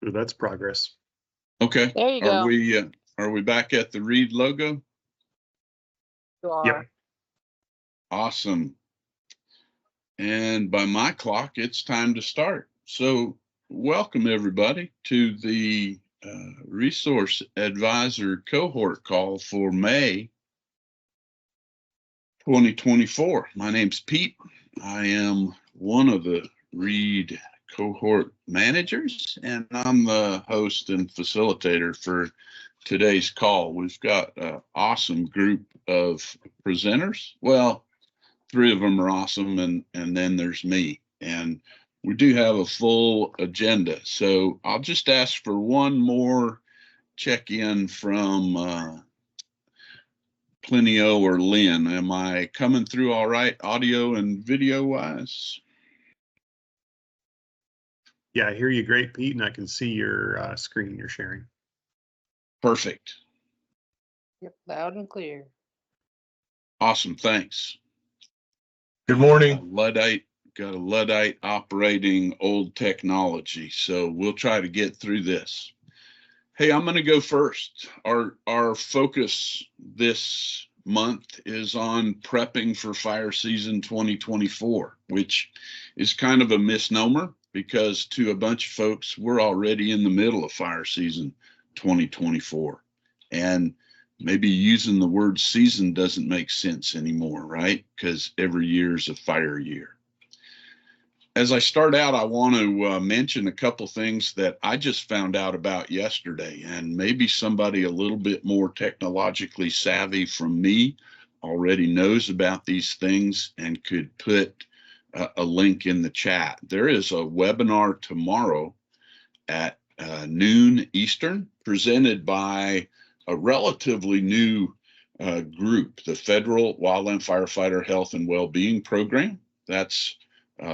Ooh, that's progress. Okay. There you go. Are we back at the Read logo? You are. Yep. Awesome. And by my clock, it's time to start. So welcome everybody to the Resource Advisor Cohort call for May 2024. My name's Pete. I am one of the Read Cohort managers, and I'm the host and facilitator for today's call. We've got an awesome group of presenters. Well, 3 of them are awesome, and then there's me. And we do have a full agenda. So I'll just ask for one more check-in from Plinio or Lynn. Am I coming through all right, audio and video wise? Yeah, I hear you great, Pete, and I can see your screen you're sharing. Perfect. Yep, loud and clear. Awesome, thanks. Good morning. Got a Luddite operating old technology, so we'll try to get through this. Hey, I'm going to go first. Our focus this month is on prepping for fire season 2024, which is kind of a misnomer because to a bunch of folks, we're already in the middle of fire season 2024. And maybe using the word season doesn't make sense anymore, right? Because every year is a fire year. As I start out, I want to mention a couple things that I just found out about yesterday, and maybe somebody a little bit more technologically savvy from me already knows about these things and could put a link in the chat. There is a webinar tomorrow at noon Eastern presented by a relatively new group, the Federal Wildland Firefighter Health and Wellbeing Program. That's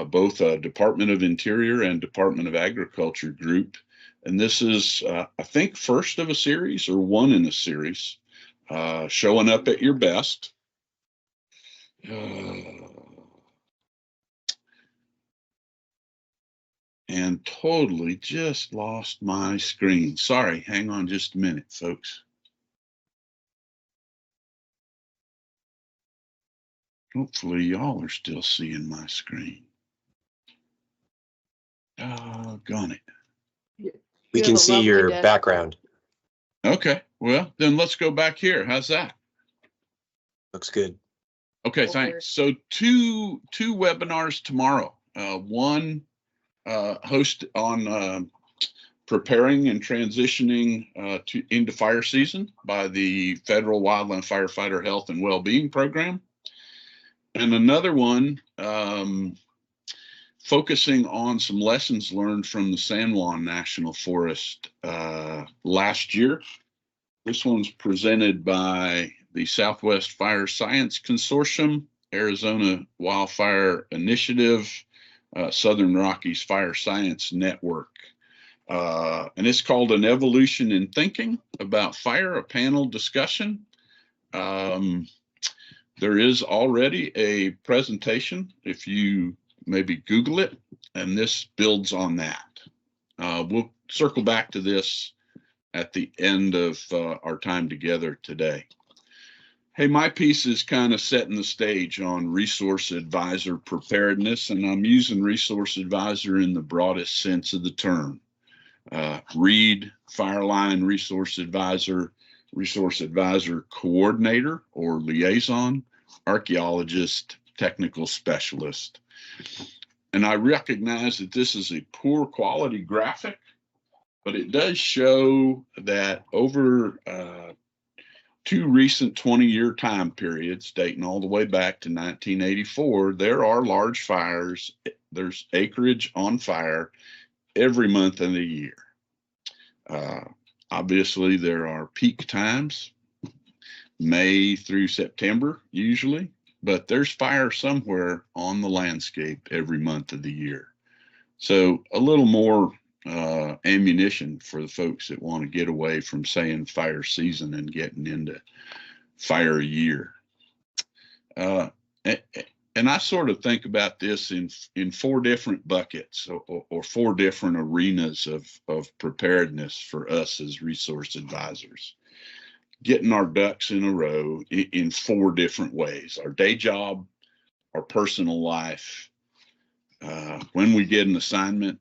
both a Department of Interior and Department of Agriculture group. And this is, I think, first of a series or one in a series, showing up at your best. And totally just lost my screen. Sorry, hang on just a minute, folks. Hopefully y'all are still seeing my screen. Doggone it. We can see your background. Okay, well, then let's go back here. How's that? Looks good. Okay, thanks. So two webinars tomorrow. One host on preparing and transitioning into fire season by the Federal Wildland Firefighter Health and Wellbeing Program. And another one focusing on some lessons learned from the San Juan National Forest last year. This one's presented by the Southwest Fire Science Consortium, Arizona Wildfire Initiative, Southern Rockies Fire Science Network. And it's called An Evolution in Thinking About Fire, a panel discussion. There is already a presentation if you maybe Google it, and this builds on that. We'll circle back to this at the end of our time together today. Hey, my piece is kind of setting the stage on Resource Advisor preparedness, and I'm using Resource Advisor in the broadest sense of the term. Read, Fireline Resource Advisor Coordinator or Liaison, Archaeologist, Technical Specialist. And I recognize that this is a poor quality graphic, but it does show that over 2 recent 20-year time periods, dating all the way back to 1984, there are large fires. There's acreage on fire every month of the year. Obviously, there are peak times, May through September usually, but there's fire somewhere on the landscape every month of the year. So a little more ammunition for the folks that want to get away from saying fire season and getting into fire year. And I sort of think about this in four different buckets or four different arenas of preparedness for us as resource advisors. Getting our ducks in a row in four different ways: our day job, our personal life, when we get an assignment,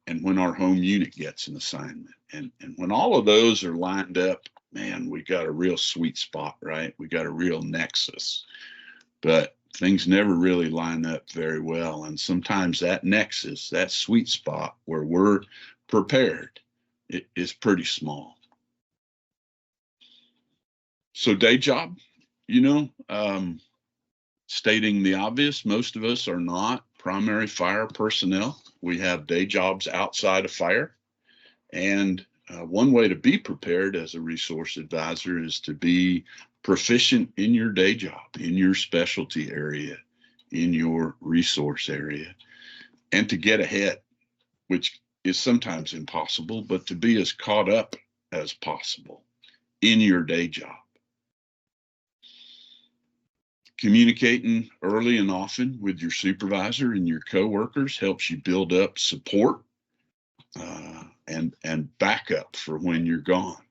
and when our home unit gets an assignment. And when all of those are lined up, man, we got a real sweet spot, right? We got a real nexus. But things never really line up very well. And sometimes that nexus, that sweet spot where we're prepared, it is pretty small. So day job, stating the obvious, most of us are not primary fire personnel. We have day jobs outside of fire. And one way to be prepared as a resource advisor is to be proficient in your day job, in your specialty area, in your resource area, and to get ahead, which is sometimes impossible, but to be as caught up as possible in your day job. Communicating early and often with your supervisor and your coworkers helps you build up support and backup for when you're gone.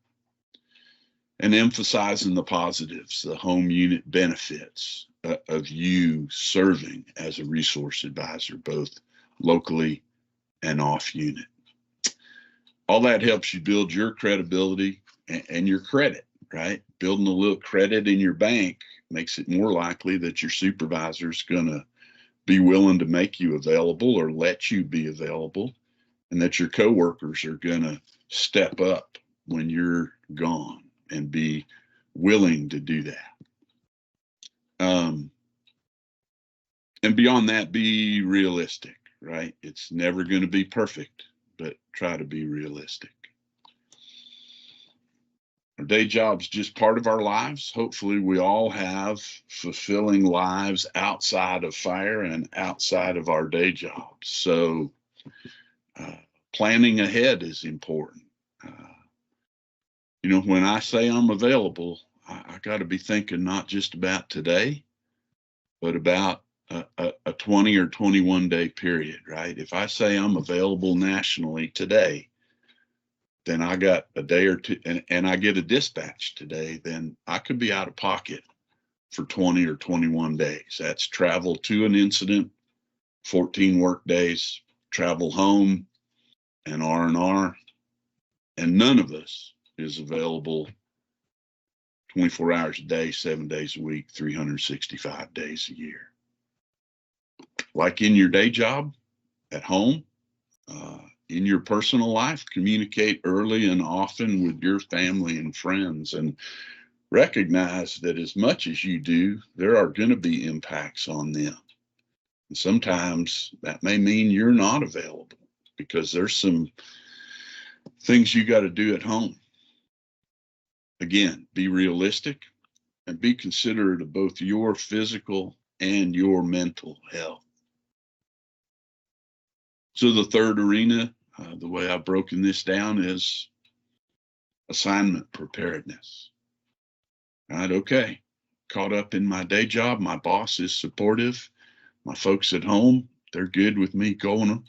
And emphasizing the positives, the home unit benefits of you serving as a resource advisor, both locally and off unit. All that helps you build your credibility and your credit, right? Building a little credit in your bank makes it more likely that your supervisor is going to be willing to make you available or let you be available, and that your coworkers are going to step up when you're gone and be willing to do that. And beyond that, be realistic, right? It's never going to be perfect, but try to be realistic. Our day job's just part of our lives. Hopefully we all have fulfilling lives outside of fire and outside of our day jobs. So planning ahead is important. When I say I'm available, I got to be thinking not just about today, but about a 20 or 21 day period, right? If I say I'm available nationally today, then I got a day or two, and I get a dispatch today, then I could be out of pocket for 20 or 21 days. That's travel to an incident, 14 work days, travel home, and R&R, and none of us is available 24 hours a day, 7 days a week, 365 days a year. Like in your day job, at home, in your personal life, communicate early and often with your family and friends, and recognize that as much as you do, there are going to be impacts on them. And sometimes that may mean you're not available because there's some things you got to do at home. Again, be realistic and be considerate of both your physical and your mental health. So the third arena, the way I've broken this down, is assignment preparedness. Right, okay, caught up in my day job, my boss is supportive, my folks at home, they're good with me going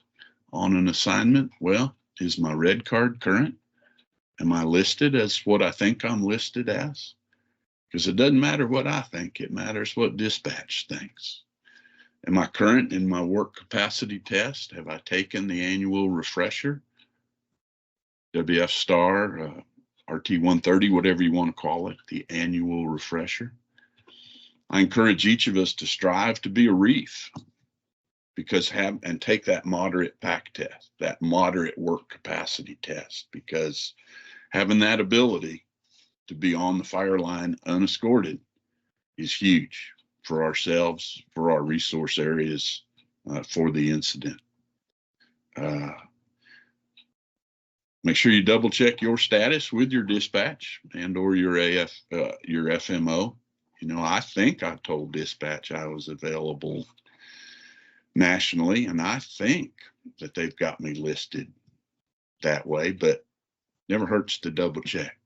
on an assignment. Well, is my red card current? Am I listed as what I think I'm listed as? Because it doesn't matter what I think, it matters what dispatch thinks. Am I current in my work capacity test? Have I taken the annual refresher? WF star, RT 130, whatever you want to call it, the annual refresher. I encourage each of us to strive to be a REAF, because and take that moderate PAC test, that moderate work capacity test, because having that ability to be on the fire line unescorted is huge for ourselves, for our resource areas, for the incident. Make sure you double check your status with your dispatch and or your FMO. I think I told dispatch I was available nationally, and I think that they've got me listed that way, but never hurts to double check.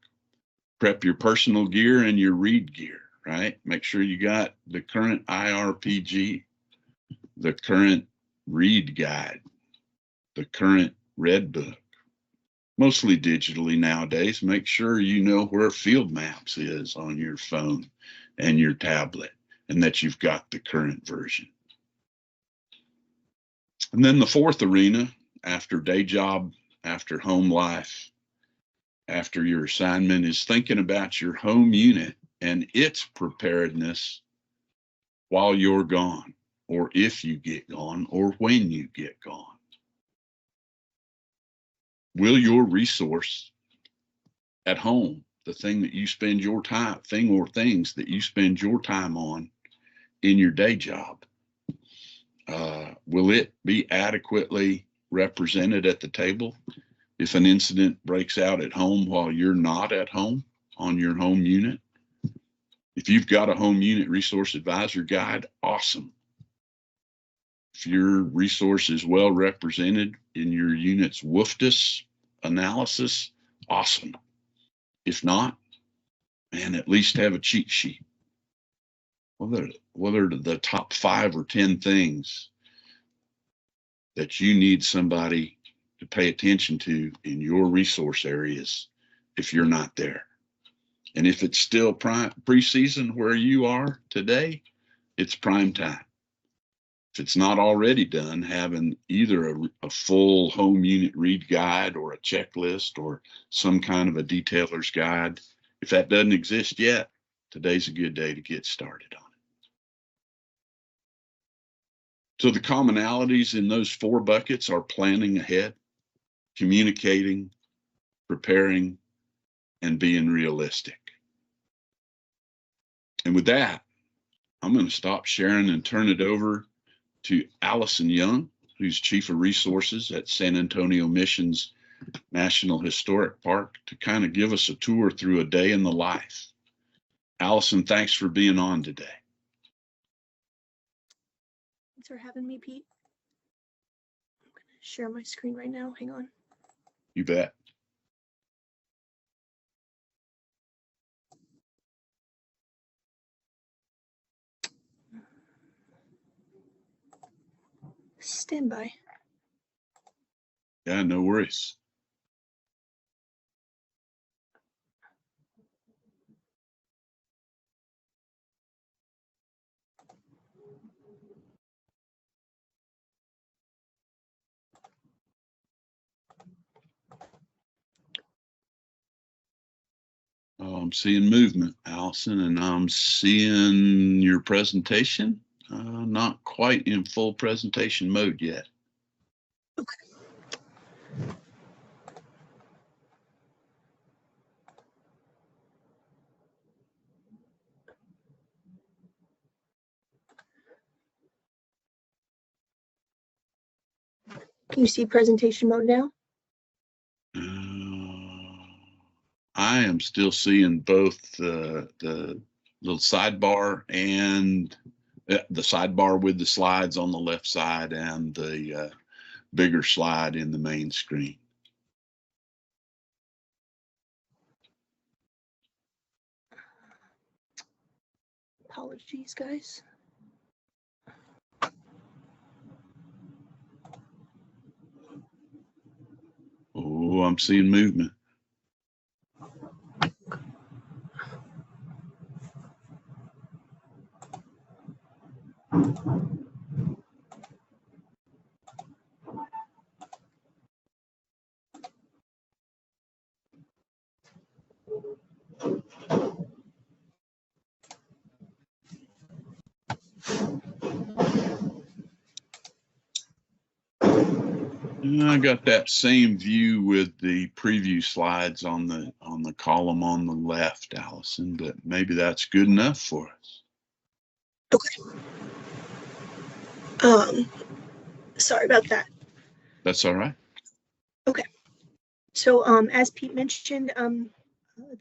Prep your personal gear and your read gear, right? Make sure you got the current IRPG, the current READ guide, the current Red Book, mostly digitally nowadays. Make sure you know where Field Maps is on your phone and your tablet, and that you've got the current version. And then the fourth arena, after day job, after home life, after your assignment, is thinking about your home unit and its preparedness while you're gone, or if you get gone, or when you get gone. Will your resource at home, the thing that you spend your time, thing or things that you spend your time on in your day job, will it be adequately represented at the table if an incident breaks out at home while you're not at home on your home unit? If you've got a home unit resource advisor guide, awesome. If your resource is well represented in your unit's WFDS analysis, awesome. If not, man, at least have a cheat sheet. What are the top 5 or 10 things that you need somebody to pay attention to in your resource areas if you're not there? And if it's still preseason where you are today, it's prime time. If it's not already done, having either a full home unit read guide or a checklist or some kind of a detailer's guide, if that doesn't exist yet, today's a good day to get started on it. So the commonalities in those 4 buckets are planning ahead, communicating, preparing, and being realistic. And with that, I'm going to stop sharing and turn it over to Allison Young, who's Chief of Resources at San Antonio Missions National Historic Park, to kind of give us a tour through a day in the life. Allison, thanks for being on today. Thanks for having me, Pete. I'm going to share my screen right now. Hang on. You bet. Stand by. Yeah, no worries. Oh, I'm seeing movement, Allison, and I'm seeing your presentation. Not quite in full presentation mode yet. Okay. Can you see presentation mode now? I am still seeing both the little sidebar and the sidebar with the slides on the left side and the bigger slide in the main screen. Apologies, guys. Oh, I'm seeing movement. I got that same view with the preview slides on the column on the left, Allison, but maybe that's good enough for us. Okay. Sorry about that. That's all right. Okay. So as Pete mentioned,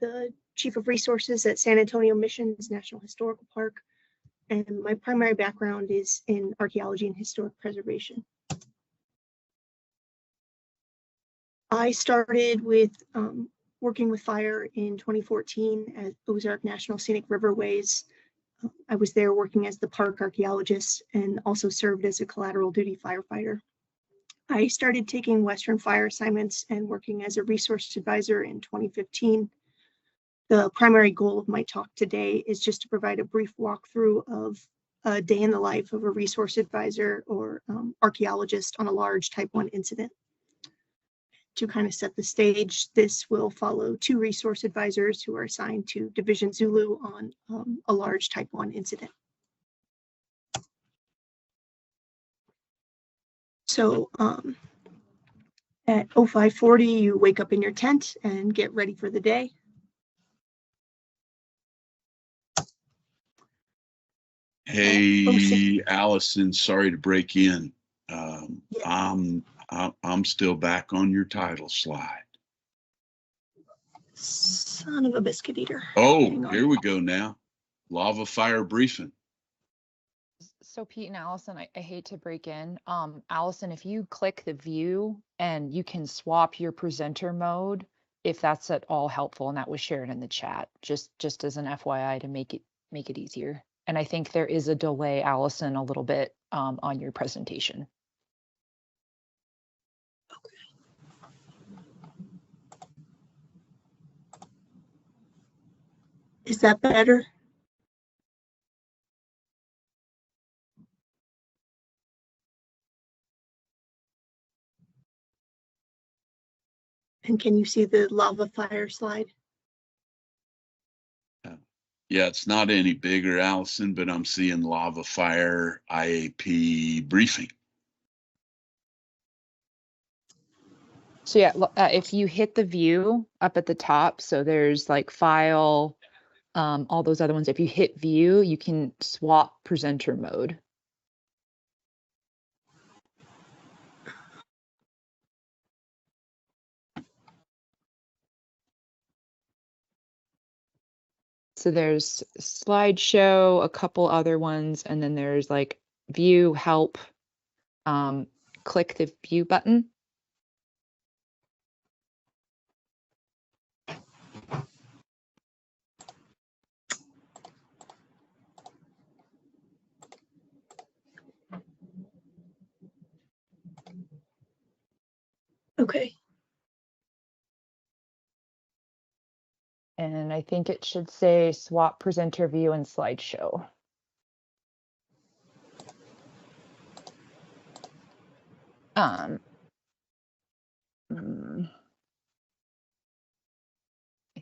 the Chief of Resources at San Antonio Missions National Historical Park, and my primary background is in archaeology and historic preservation. I started with working with fire in 2014 at Ozark National Scenic Riverways. I was there working as the park archaeologist and also served as a collateral duty firefighter. I started taking Western fire assignments and working as a resource advisor in 2015. The primary goal of my talk today is just to provide a brief walkthrough of a day in the life of a resource advisor or archaeologist on a large type 1 incident. To kind of set the stage, this will follow 2 resource advisors who are assigned to Division Zulu on a large type 1 incident. So at 0540, you wake up in your tent and get ready for the day. Hey, Allison, sorry to break in. I'm still back on your title slide. Son of a biscuit eater. Oh, here we go now. Lava fire briefing. So Pete and Allison, I hate to break in. Allison, if you click the view and you can swap your presenter mode, if that's at all helpful, and that was shared in the chat, just as an FYI to make it easier. And I think there is a delay, Allison, a little bit on your presentation. Is that better? And can you see the lava fire slide? Yeah, it's not any bigger, Allison, but I'm seeing lava fire IAP briefing. So yeah, if you hit the view up at the top, so there's like file, all those other ones. If you hit view, you can swap presenter mode. So there's slideshow, a couple other ones, and then there's like view, help, click the view button. Okay. And I think it should say swap presenter view and slideshow. I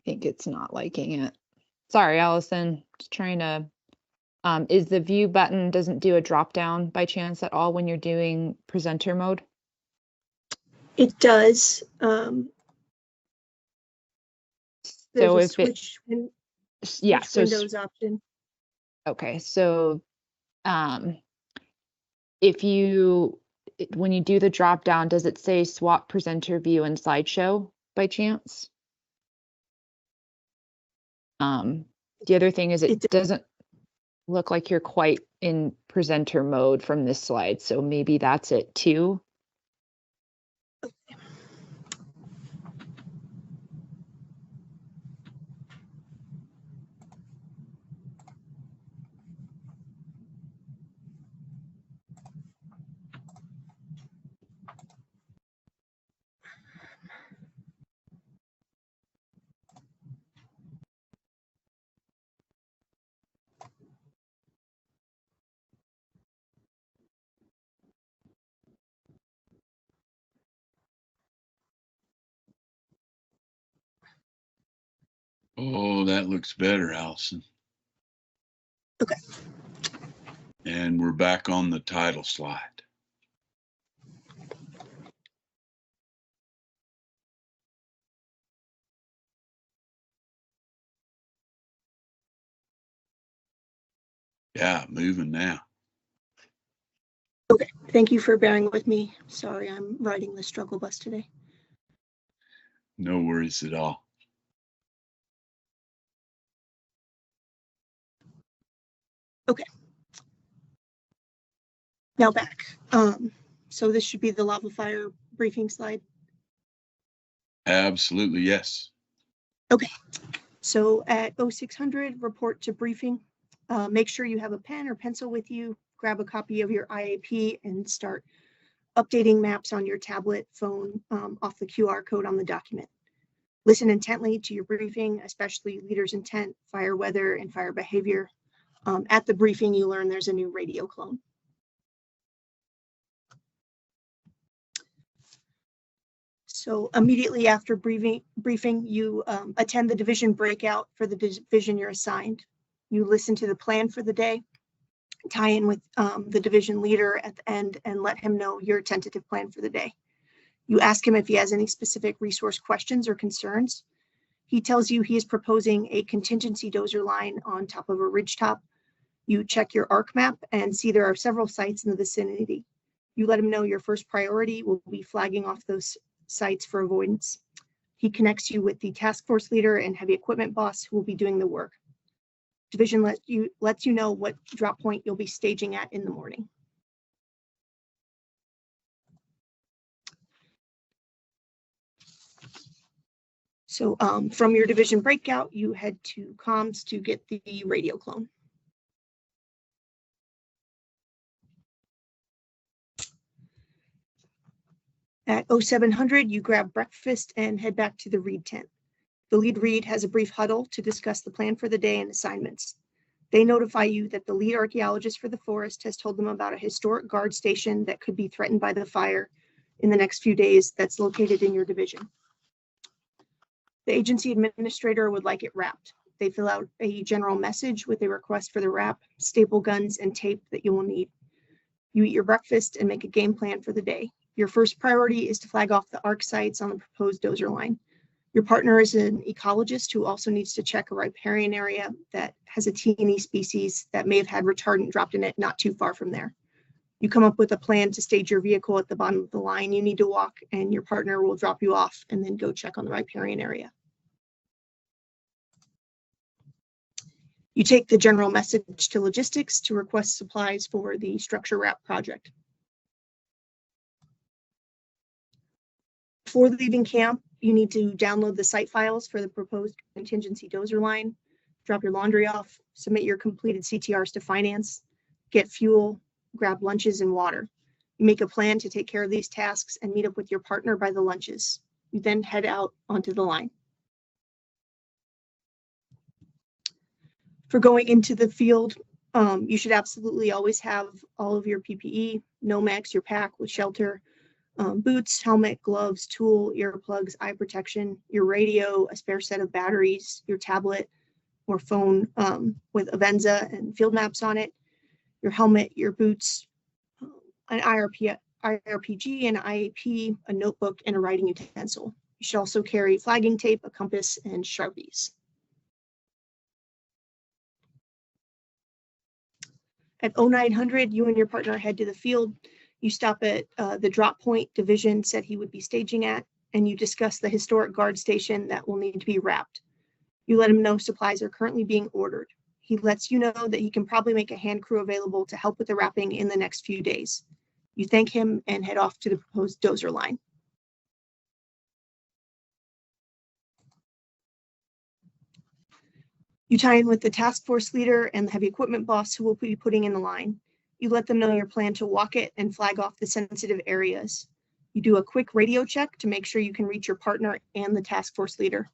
think it's not liking it. Sorry, Allison, just trying to, is the view button doesn't do a drop down by chance at all when you're doing presenter mode? It does. There's So a if switch, yeah, switch so Windows option. okay, so if you, when you do the drop down, does it say swap presenter view and slideshow by chance? The other thing is it doesn't look like you're quite in presenter mode from this slide, so maybe that's it too. Oh, that looks better, Allison. Okay. And we're back on the title slide. Yeah, moving now. Okay, thank you for bearing with me. Sorry, I'm riding the struggle bus today. No worries at all. Okay. Now back. So this should be the lava fire briefing slide. Absolutely, yes. Okay, so at 0600, report to briefing. Make sure you have a pen or pencil with you. Grab a copy of your IAP and start updating maps on your tablet, phone, off the QR code on the document. Listen intently to your briefing, especially leader's intent, fire weather, and fire behavior. At the briefing, you learn there's a new radio clone. So immediately after briefing, you attend the division breakout for the division you're assigned. You listen to the plan for the day, tie in with the division leader at the end, and let him know your tentative plan for the day. You ask him if he has any specific resource questions or concerns. He tells you he is proposing a contingency dozer line on top of a ridgetop. You check your ARC map and see there are several sites in the vicinity. You let him know your first priority will be flagging off those sites for avoidance. He connects you with the task force leader and heavy equipment boss who will be doing the work. Division lets you know what drop point you'll be staging at in the morning. So from your division breakout, you head to comms to get the radio clone. At 0700, you grab breakfast and head back to the read tent. The lead read has a brief huddle to discuss the plan for the day and assignments. They notify you that the lead archaeologist for the forest has told them about a historic guard station that could be threatened by the fire in the next few days that's located in your division. The agency administrator would like it wrapped. They fill out a general message with a request for the wrap, staple guns, and tape that you will need. You eat your breakfast and make a game plan for the day. Your first priority is to flag off the ARC sites on the proposed dozer line. Your partner is an ecologist who also needs to check a riparian area that has a T&E species that may have had retardant dropped in it not too far from there. You come up with a plan to stage your vehicle at the bottom of the line you need to walk, and your partner will drop you off and then go check on the riparian area. You take the general message to logistics to request supplies for the structure wrap project. Before leaving camp, you need to download the site files for the proposed contingency dozer line, drop your laundry off, submit your completed CTRs to finance, get fuel, grab lunches and water. You make a plan to take care of these tasks and meet up with your partner by the lunches. You then head out onto the line. For going into the field, you should absolutely always have all of your PPE, Nomex, your pack with shelter, boots, helmet, gloves, tool, earplugs, eye protection, your radio, a spare set of batteries, your tablet or phone with Avenza and field maps on it, your helmet, your boots, an IRPG, an IAP, a notebook, and a writing utensil. You should also carry flagging tape, a compass, and Sharpies. At 0900, you and your partner head to the field. You stop at the drop point division said he would be staging at, and you discuss the historic guard station that will need to be wrapped. You let him know supplies are currently being ordered. He lets you know that he can probably make a hand crew available to help with the wrapping in the next few days. You thank him and head off to the proposed dozer line. You tie in with the task force leader and the heavy equipment boss who will be putting in the line. You let them know your plan to walk it and flag off the sensitive areas. You do a quick radio check to make sure you can reach your partner and the task force leader.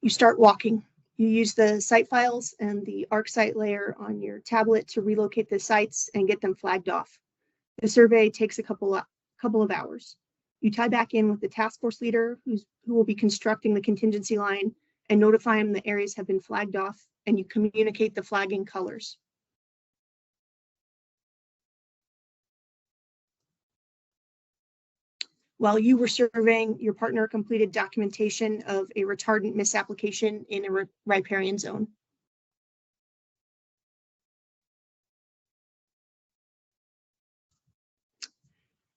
You start walking. You use the site files and the ARC site layer on your tablet to relocate the sites and get them flagged off. The survey takes a couple of hours. You tie back in with the task force leader who will be constructing the contingency line and notify him the areas have been flagged off, and you communicate the flagging colors. While you were surveying, your partner completed documentation of a retardant misapplication in a riparian zone.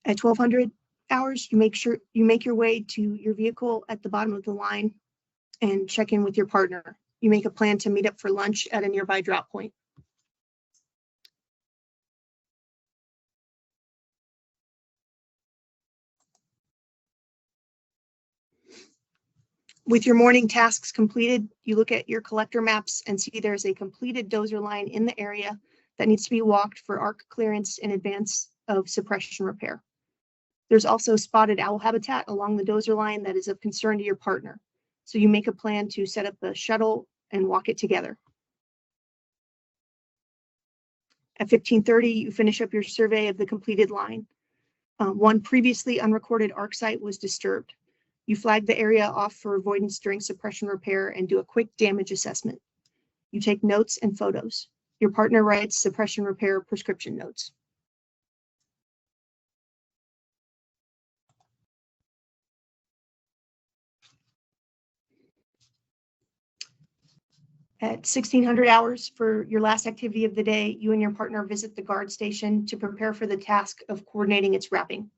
At 1200 hours, you make your way to your vehicle at the bottom of the line and check in with your partner. You make a plan to meet up for lunch at a nearby drop point. With your morning tasks completed, you look at your collector maps and see there's a completed dozer line in the area that needs to be walked for arc clearance in advance of suppression repair. There's also spotted owl habitat along the dozer line that is of concern to your partner. So you make a plan to set up a shuttle and walk it together. At 15:30, you finish up your survey of the completed line. One previously unrecorded arc site was disturbed. You flag the area off for avoidance during suppression repair and do a quick damage assessment. You take notes and photos. Your partner writes suppression repair prescription notes. At 1600 hours for your last activity of the day, you and your partner visit the guard station to prepare for the task of coordinating its wrapping.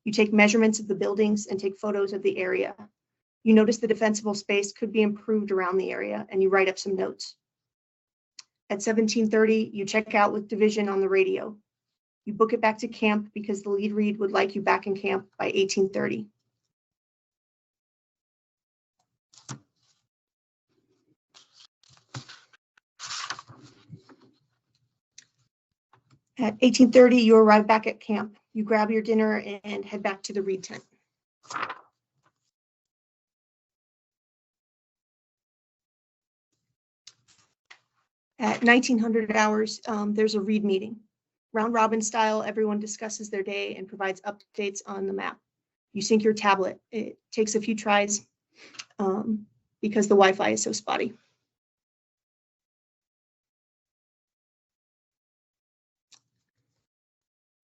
You take measurements of the buildings and take photos of the area. You notice the defensible space could be improved around the area and you write up some notes. At 17:30, you check out with division on the radio. You book it back to camp because the lead read would like you back in camp by 18:30. At 18:30, you arrive back at camp. You grab your dinner and head back to the read tent. At 1900 hours, there's a read meeting. Round robin style, everyone discusses their day and provides updates on the map. You sync your tablet. It takes a few tries because the Wi-Fi is so spotty.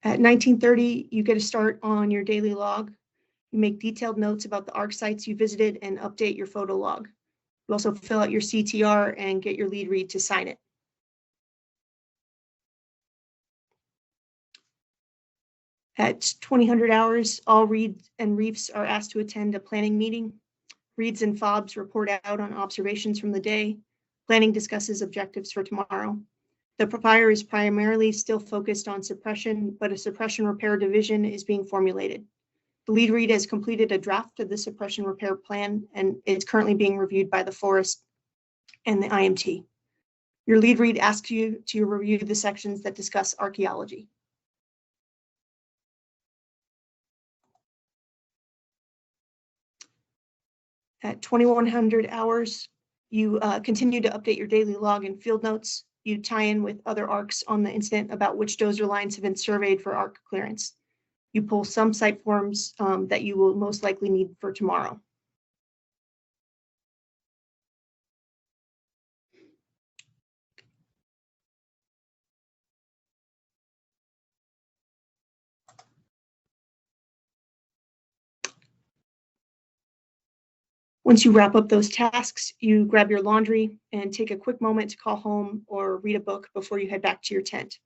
At 19:30, you get a start on your daily log. You make detailed notes about the ARC sites you visited and update your photo log. You also fill out your CTR and get your lead read to sign it. At 2000 hours, all reads and REAFs are asked to attend a planning meeting. Reads and FOBs report out on observations from the day. Planning discusses objectives for tomorrow. The fire is primarily still focused on suppression, but a suppression repair division is being formulated. The lead read has completed a draft of the suppression repair plan and is currently being reviewed by the forest and the IMT. Your lead read asks you to review the sections that discuss archaeology. At 2100 hours, you continue to update your daily log and field notes. You tie in with other ARCs on the incident about which dozer lines have been surveyed for ARC clearance. You pull some site forms that you will most likely need for tomorrow. Once you wrap up those tasks, you grab your laundry and take a quick moment to call home or read a book before you head back to your tent.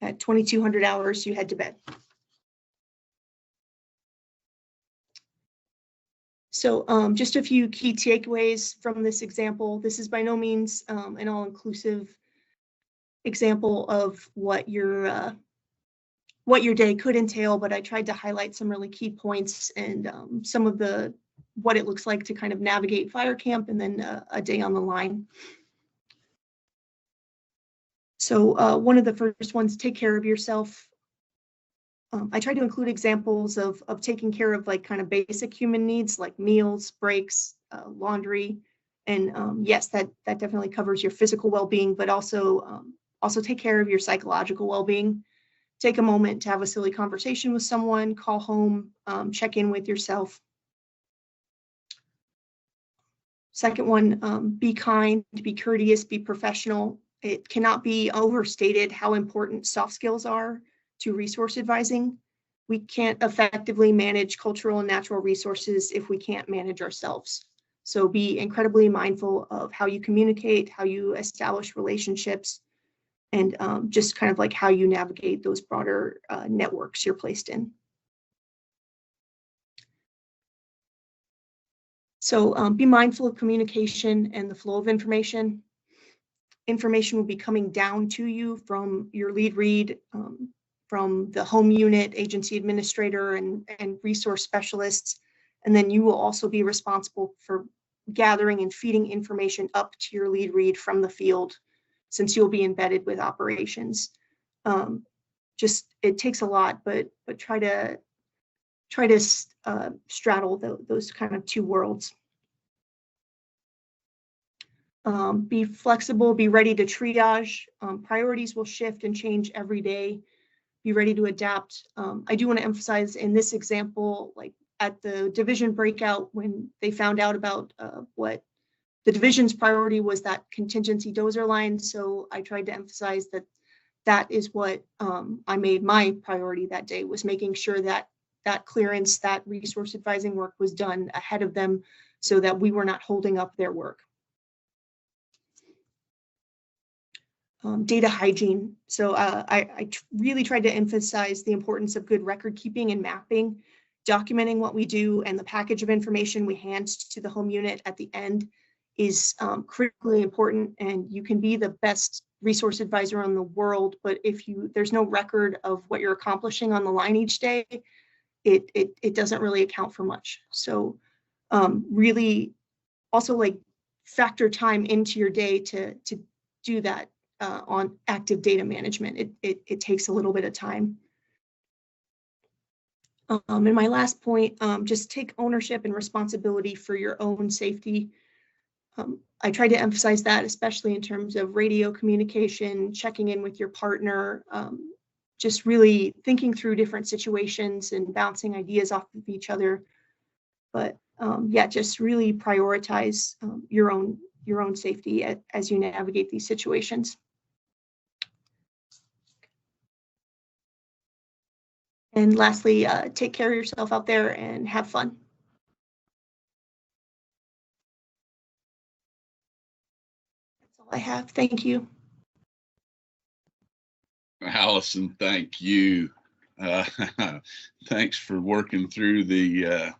At 2200 hours, you head to bed. So just a few key takeaways from this example. This is by no means an all-inclusive example of what your day could entail, but I tried to highlight some really key points and some of what it looks like to kind of navigate fire camp and then a day on the line. So one of the first ones, take care of yourself. I tried to include examples of taking care of like kind of basic human needs like meals, breaks, laundry, and yes, that definitely covers your physical well-being, but also take care of your psychological well-being. Take a moment to have a silly conversation with someone, call home, check in with yourself. Second one, be kind, be courteous, be professional. It cannot be overstated how important soft skills are to resource advising. We can't effectively manage cultural and natural resources if we can't manage ourselves. So be incredibly mindful of how you communicate, how you establish relationships, and just kind of like how you navigate those broader networks you're placed in. So be mindful of communication and the flow of information. Information will be coming down to you from your lead read, from the home unit, agency administrator, and resource specialists, And then you will also be responsible for gathering and feeding information up to your lead read from the field, since you'll be embedded with operations. Just, it takes a lot, but try to straddle those kind of two worlds. Be flexible, be ready to triage. Priorities will shift and change every day. Be ready to adapt. I do want to emphasize in this example, like at the division breakout, when they found out about what the division's priority was, that contingency dozer line. So I tried to emphasize that is what I made my priority that day, was making sure that that clearance, that resource advising work was done ahead of them so that we were not holding up their work. Data hygiene. So I really tried to emphasize the importance of good record keeping and mapping, documenting what we do, and the package of information we hand to the home unit at the end is critically important. And you can be the best resource advisor in the world, but if there's no record of what you're accomplishing on the line each day, it doesn't really account for much. So really also like factor time into your day to do that on active data management. It takes a little bit of time. And my last point, just take ownership and responsibility for your own safety. I try to emphasize that, especially in terms of radio communication, checking in with your partner, just really thinking through different situations and bouncing ideas off of each other. But yeah, just really prioritize your own safety as you navigate these situations. And lastly, take care of yourself out there and have fun. That's all I have. Thank you. Allison, thank you. Thanks for working through the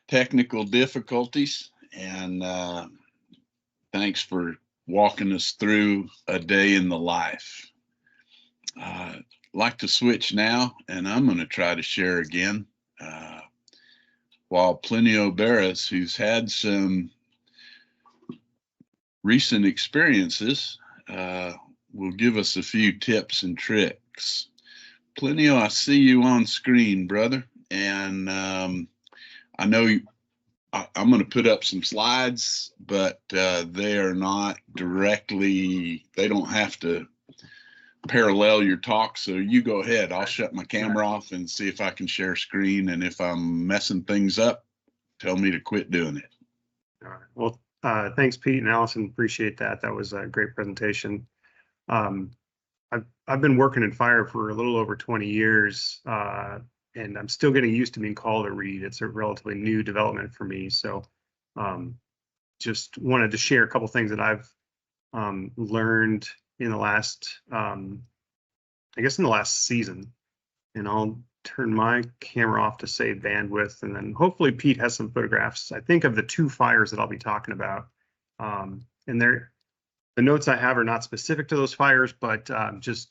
technical difficulties, and thanks for walking us through a day in the life. Like to switch now, and I'm going to try to share again. While Plinio Barras, who's had some recent experiences, will give us a few tips and tricks. Plinio, I see you on screen, brother, and I know I'm going to put up some slides, but they are not directly, they don't have to parallel your talk, so you go ahead. I'll shut my camera off and see if I can share screen, and if I'm messing things up, tell me to quit doing it. All right. Well, thanks, Pete and Allison. Appreciate that. That was a great presentation. I've been working in fire for a little over 20 years, and I'm still getting used to being called a READ. It's a relatively new development for me. So just wanted to share a couple things that I've learned in the last, I guess in the last season. And I'll turn my camera off to save bandwidth, and then hopefully Pete has some photographs, I think, of the two fires that I'll be talking about. And the notes I have are not specific to those fires, but just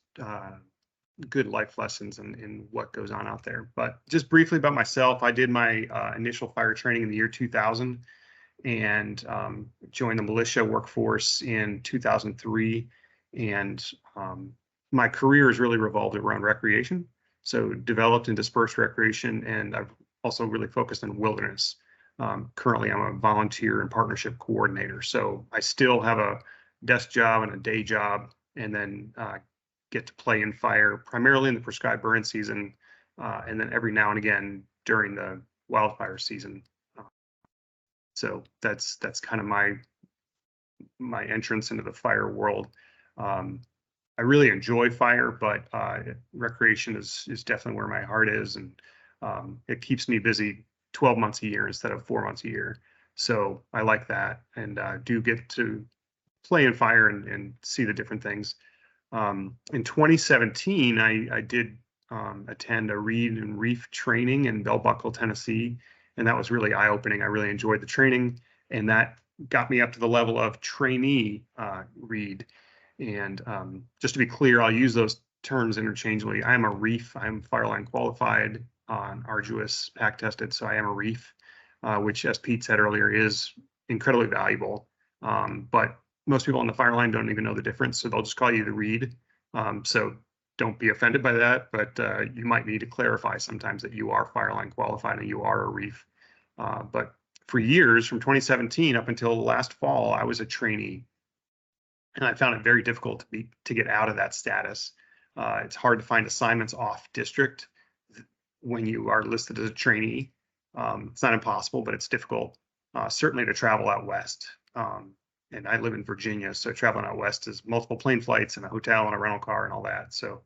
good life lessons in what goes on out there. But just briefly about myself, I did my initial fire training in the year 2000 and joined the militia workforce in 2003. And my career has really revolved around recreation. So developed and dispersed recreation, and I've also really focused on wilderness. Currently, I'm a volunteer and partnership coordinator. So I still have a desk job and a day job, and then get to play in fire primarily in the prescribed burn season, and then every now and again during the wildfire season. So that's kind of my entrance into the fire world. I really enjoy fire, but recreation is definitely where my heart is, and it keeps me busy 12 months a year instead of 4 months a year. So I like that, and do get to play in fire and see the different things. In 2017, I did attend a READ and REAF training in Bell Buckle, Tennessee, and that was really eye-opening. I really enjoyed the training, and that got me up to the level of trainee READ. And just to be clear, I'll use those terms interchangeably. I'm a REAF. I'm fireline qualified. arduous, pack tested. So I am a REAF, which, as Pete said earlier, is incredibly valuable. But most people on the fire line don't even know the difference, so they'll just call you the reed. So don't be offended by that, but you might need to clarify sometimes that you are fire line qualified and you are a REAF. But for years, from 2017 up until last fall, I was a trainee, and I found it very difficult to get out of that status. It's hard to find assignments off district when you are listed as a trainee. It's not impossible, but it's difficult, certainly to travel out west. And I live in Virginia, so traveling out west is multiple plane flights and a hotel and a rental car and all that. So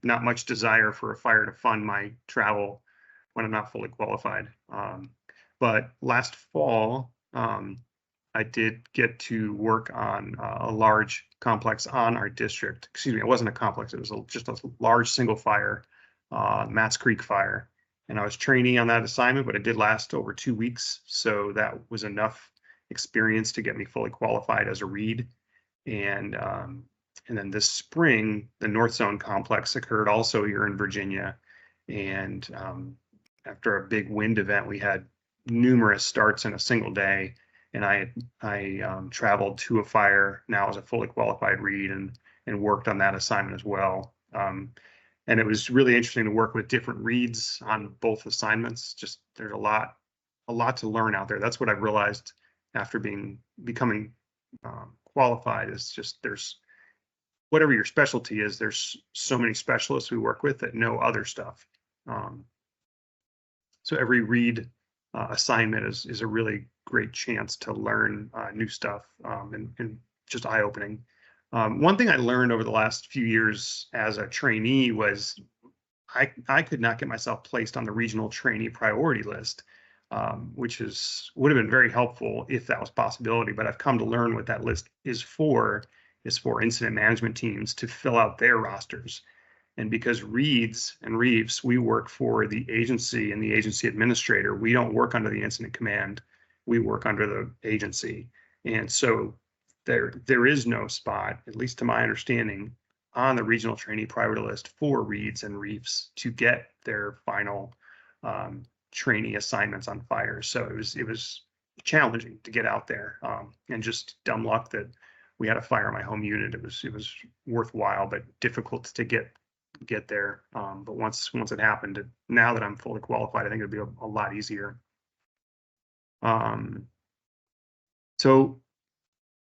not much desire for a fire to fund my travel when I'm not fully qualified. But last fall, I did get to work on a large complex on our district. Excuse me, it wasn't a complex. It was just a large single fire, Matts Creek fire. And I was trainee on that assignment, but it did last over 2 weeks. So that was enough experience to get me fully qualified as a reed. And then this spring, the North Zone complex occurred also here in Virginia. And after a big wind event, we had numerous starts in a single day. And I traveled to a fire now as a fully qualified reed and worked on that assignment as well. And it was really interesting to work with different reeds on both assignments. Just there's a lot to learn out there. That's what I've realized after becoming qualified, is just there's whatever your specialty is, there's so many specialists we work with that know other stuff. So every reed assignment is a really great chance to learn new stuff, and just eye-opening. One thing I learned over the last few years as a trainee was I could not get myself placed on the regional trainee priority list, which would have been very helpful if that was a possibility. But I've come to learn what that list is for incident management teams to fill out their rosters. And because reeds and REAFs, we work for the agency and the agency administrator. We don't work under the incident command. We work under the agency. And so there is no spot, at least to my understanding, on the regional trainee priority list for reeds and REAFs to get their final trainee assignments on fire. So it was challenging to get out there, and just dumb luck that we had a fire in my home unit. It was worthwhile, but difficult to get there. But once it happened, now that I'm fully qualified, I think it'd be a lot easier. So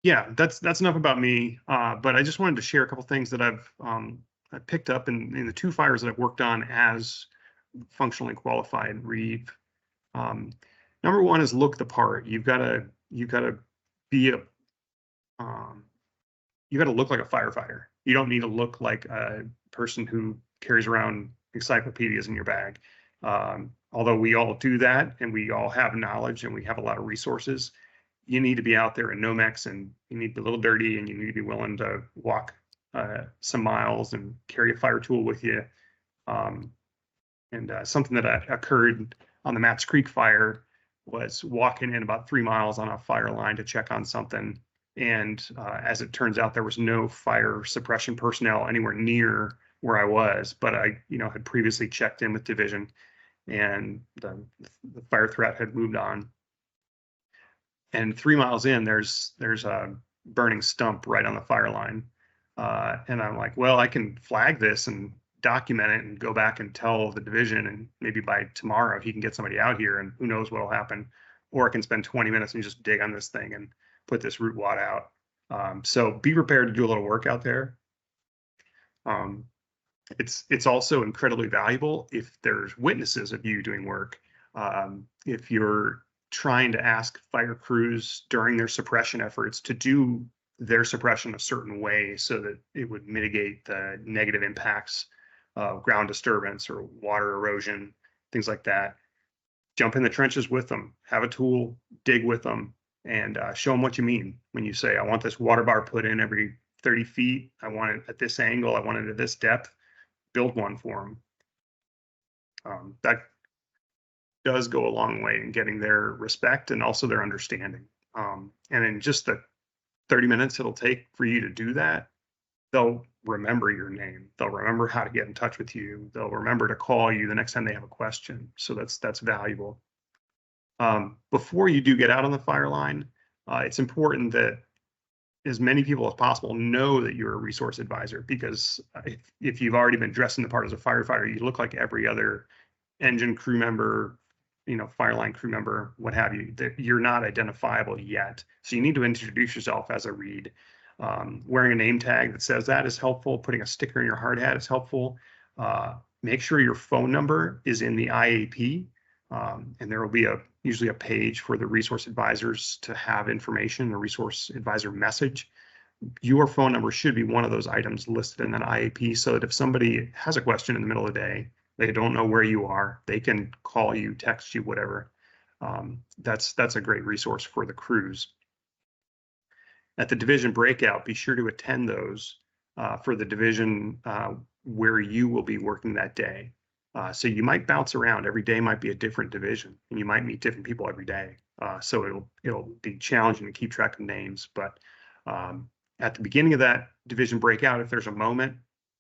yeah, that's enough about me. But I just wanted to share a couple things that I've I picked up in the 2 fires that I've worked on as functionally qualified REAF. Number one is look the part. You've got to be a you got to look like a firefighter. You don't need to look like a person who carries around encyclopedias in your bag. Although we all do that, and we all have knowledge, and we have a lot of resources, you need to be out there in Nomex, and you need to be a little dirty, and you need to be willing to walk some miles and carry a fire tool with you. And something that occurred on the Matts Creek fire was walking in about 3 miles on a fire line to check on something. And as it turns out, there was no fire suppression personnel anywhere near where I was, but I, had previously checked in with division, and the fire threat had moved on. And 3 miles in, there's a burning stump right on the fire line. And I'm like, well, I can flag this and document it and go back and tell the division, and maybe by tomorrow he can get somebody out here, and who knows what will happen. Or I can spend 20 minutes and just dig on this thing and put this root wad out. So be prepared to do a little work out there. It's also incredibly valuable if there's witnesses of you doing work. If you're trying to ask fire crews during their suppression efforts to do their suppression a certain way so that it would mitigate the negative impacts of ground disturbance or water erosion, things like that, jump in the trenches with them, have a tool, dig with them, and show them what you mean when you say, I want this water bar put in every 30 feet. I want it at this angle. I want it at this depth. Build one for them. That does go a long way in getting their respect and also their understanding. And in just the 30 minutes it'll take for you to do that, they'll remember your name. They'll remember how to get in touch with you. They'll remember to call you the next time they have a question. So that's valuable. Before you do get out on the fire line, it's important that as many people as possible know that you're a resource advisor, because if you've already been dressed in the part as a firefighter, you look like every other engine crew member, fire line crew member, what have you. You're not identifiable yet. So you need to introduce yourself as a READ. Wearing a name tag that says that is helpful. Putting a sticker in your hard hat is helpful. Make sure your phone number is in the IAP, and there will be usually a page for the resource advisors to have information, the resource advisor message. Your phone number should be one of those items listed in that IAP, so that if somebody has a question in the middle of the day, they don't know where you are, they can call you, text you, whatever. That's a great resource for the crews. At the division breakout, be sure to attend those for the division where you will be working that day. So you might bounce around. Every day might be a different division, and you might meet different people every day. So it'll be challenging to keep track of names. But at the beginning of that division breakout, if there's a moment,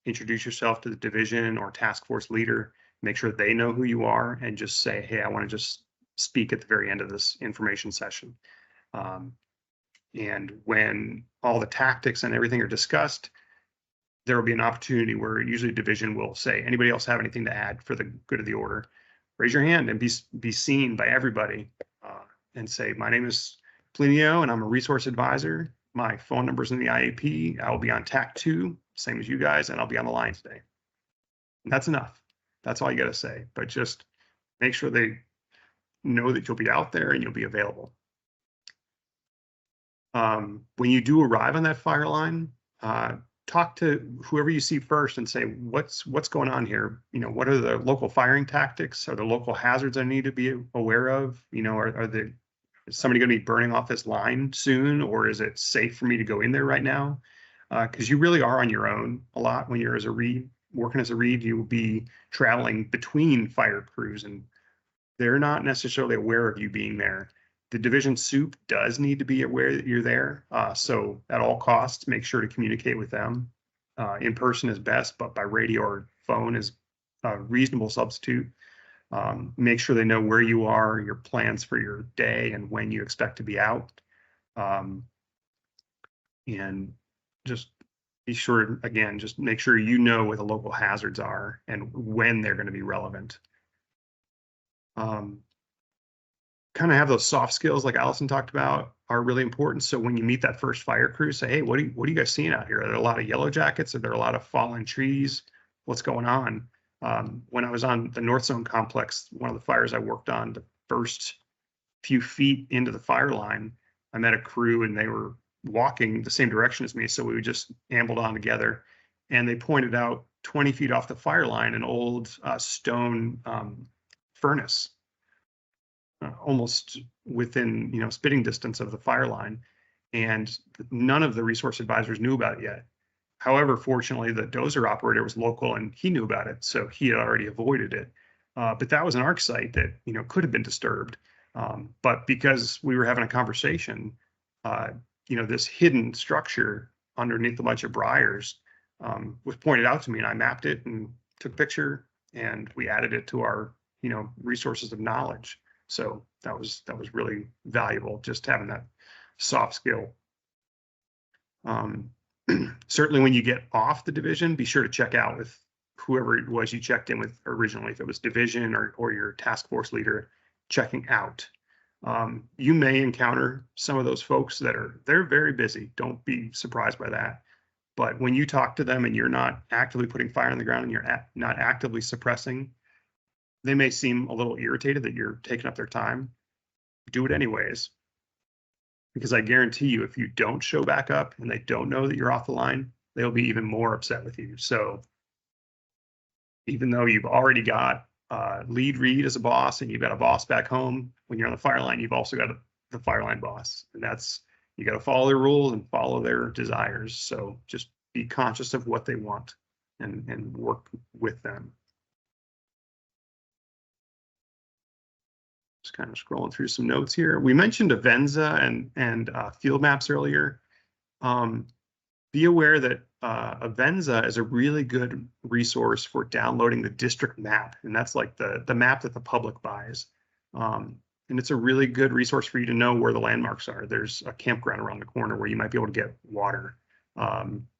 introduce yourself to the division or task force leader. Make sure they know who you are, and just say, "Hey, I want to just speak at the very end of this information session." And when all the tactics and everything are discussed, there will be an opportunity where usually a division will say, "Anybody else have anything to add for the good of the order?" Raise your hand and be seen by everybody, and say, "My name is Plinio and I'm a resource advisor. My phone number is in the IAP. I will be on TAC 2, same as you guys, and I'll be on the line today." And that's enough. That's all you got to say. But just make sure they know that you'll be out there and you'll be available. When you do arrive on that fire line, talk to whoever you see first and say, what's going on here? What are the local firing tactics? Are there local hazards I need to be aware of? Is somebody going to be burning off this line soon, or is it safe for me to go in there right now? Because you really are on your own a lot when you're working as a READ. You will be traveling between fire crews, and they're not necessarily aware of you being there. The division soup does need to be aware that you're there. So at all costs, make sure to communicate with them. In person is best, but by radio or phone is a reasonable substitute. Make sure they know where you are, your plans for your day, and when you expect to be out. And just be sure, again, just make sure you know what the local hazards are and when they're going to be relevant. Kind of have those soft skills like Allison talked about are really important. So when you meet that first fire crew, say, "Hey, what are you guys seeing out here? Are there a lot of yellow jackets? Are there a lot of fallen trees? What's going on?" When I was on the North Zone complex, one of the fires I worked on, the first few feet into the fire line, I met a crew and they were walking the same direction as me. So we just ambled on together, and they pointed out 20 feet off the fire line, an old stone furnace, almost within spitting distance of the fire line, and none of the resource advisors knew about it yet. However, fortunately, the dozer operator was local and he knew about it, so he had already avoided it. But that was an arc site that could have been disturbed. But because we were having a conversation, this hidden structure underneath a bunch of briars was pointed out to me, and I mapped it and took a picture, and we added it to our resources of knowledge. So that was really valuable, just having that soft skill. Certainly when you get off the division, be sure to check out with whoever it was you checked in with originally, if it was division or your task force leader checking out. You may encounter some of those folks they're very busy. Don't be surprised by that. But when you talk to them and you're not actively putting fire on the ground and you're not actively suppressing, they may seem a little irritated that you're taking up their time. Do it anyways, because I guarantee you, if you don't show back up and they don't know that you're off the line, they'll be even more upset with you. So even though you've already got lead READ as a boss and you've got a boss back home, when you're on the fire line, you've also got the fire line boss, and you got to follow their rules and follow their desires. So just be conscious of what they want and work with them. Just kind of scrolling through some notes here. We mentioned Avenza and field maps earlier. be aware that Avenza is a really good resource for downloading the district map, and that's like the map that the public buys. And it's a really good resource for you to know where the landmarks are. There's a campground around the corner where you might be able to get water.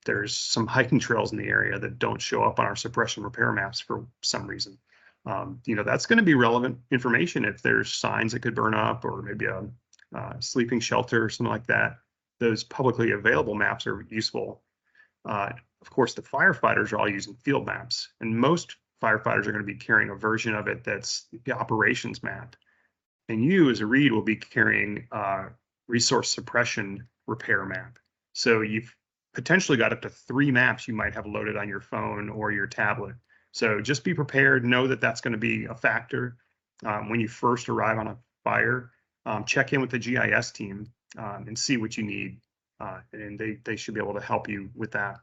There's some hiking trails in the area that don't show up on our suppression repair maps for some reason. That's going to be relevant information if there's signs that could burn up, or maybe a sleeping shelter or something like that. Those publicly available maps are useful. Of course, the firefighters are all using field maps, and most firefighters are going to be carrying a version of it that's the operations map. And you, as a READ, will be carrying a resource suppression repair map. So you've potentially got up to 3 maps you might have loaded on your phone or your tablet. So just be prepared. Know that that's going to be a factor when you first arrive on a fire. Check in with the GIS team and see what you need, and they should be able to help you with that.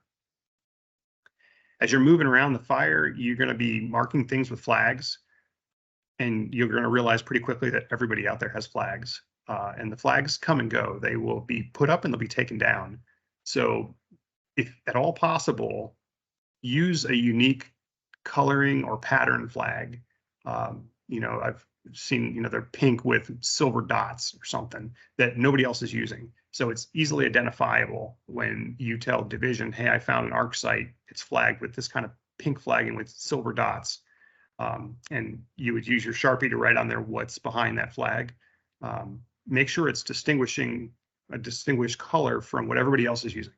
As you're moving around the fire, you're going to be marking things with flags. And you're going to realize pretty quickly that everybody out there has flags, and the flags come and go. They will be put up and they'll be taken down. So if at all possible, use a unique coloring or pattern flag. I've seen, they're pink with silver dots or something that nobody else is using. So it's easily identifiable when you tell division, hey, I found an ARC site. It's flagged with this kind of pink flagging with silver dots. And you would use your Sharpie to write on there what's behind that flag. Make sure it's distinguishing a distinguished color from what everybody else is using.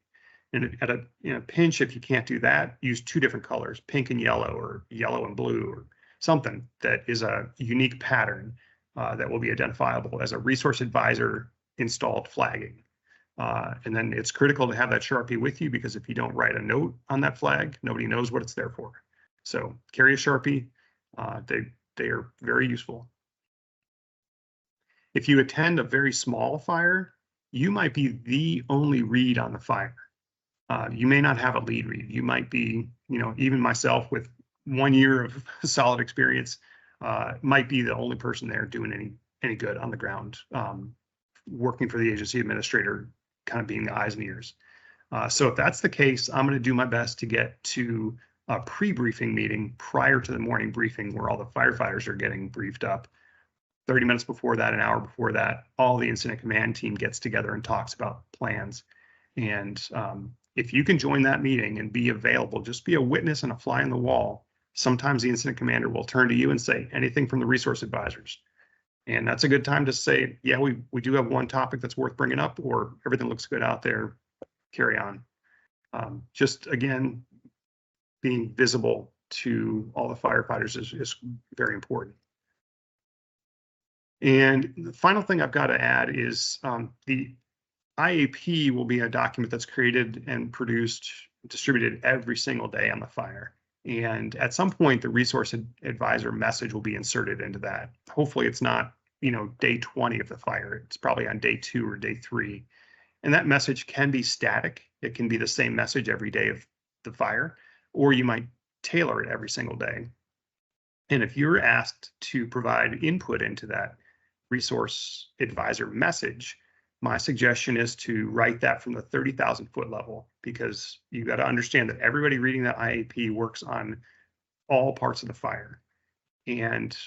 And at a pinch, if you can't do that, use 2 different colors, pink and yellow, or yellow and blue, or something that is a unique pattern that will be identifiable as a resource advisor installed flagging. And then it's critical to have that Sharpie with you, because if you don't write a note on that flag, nobody knows what it's there for. So carry a Sharpie. They are very useful. If you attend a very small fire, you might be the only READ on the fire. You may not have a lead READ. You might be, even myself with 1 year of solid experience, might be the only person there doing any good on the ground, working for the agency administrator, kind of being the eyes and ears. So if that's the case, I'm going to do my best to get to a pre-briefing meeting prior to the morning briefing, where all the firefighters are getting briefed up. 30 minutes before that, an hour before that, all the incident command team gets together and talks about plans. And if you can join that meeting and be available, just be a witness and a fly on the wall. Sometimes the incident commander will turn to you and say, anything from the resource advisors. And that's a good time to say, yeah, we do have one topic that's worth bringing up, or everything looks good out there, carry on. Just again, being visible to all the firefighters is very important. And the final thing I've got to add is the IAP will be a document that's created and produced, distributed every single day on the fire. And at some point, the resource advisor message will be inserted into that. Hopefully it's not, day 20 of the fire. It's probably on day 2 or day 3. And that message can be static. It can be the same message every day of the fire, or you might tailor it every single day. And if you're asked to provide input into that resource advisor message, my suggestion is to write that from the 30,000 foot level, because you got to understand that everybody reading that IAP works on all parts of the fire. And